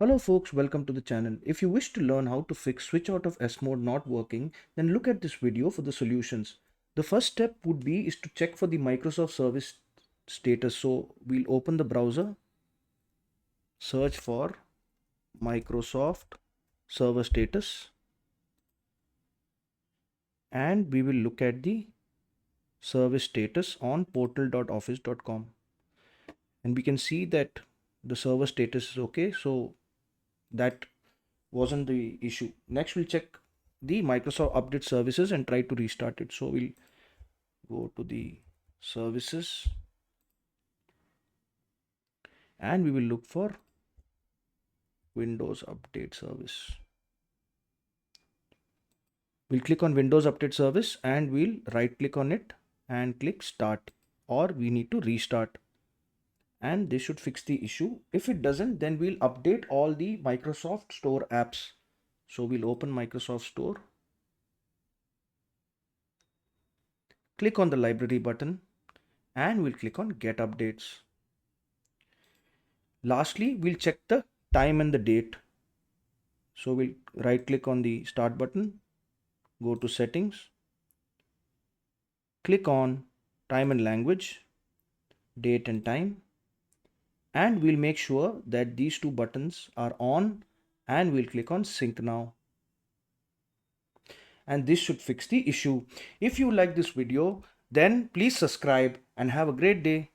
Hello folks, welcome to the channel. If you wish to learn how to fix switch out of S mode not working, then look at this video for the solutions. The first step would be is to check for the Microsoft service status. So we'll open the browser, search for Microsoft server status, and we will look at the service status on portal.office.com. And we can see that the server status is okay. So that wasn't the issue. Next, we'll check the Microsoft Update Services and try to restart it. So we'll go to the services and we will look for Windows Update Service. We'll click on Windows Update Service and we'll right click on it and click Start, or we need to restart, and this should fix the issue. If it doesn't, then we'll update all the Microsoft Store apps. So we'll open Microsoft Store, click on the library button, and we'll click on Get Updates. Lastly, we'll check the time and the date. So we'll right click on the Start button, go to Settings, click on Time and Language, Date and Time, and we'll make sure that these two buttons are on, and we'll click on Sync Now. And this should fix the issue. If you like this video, then please subscribe and have a great day.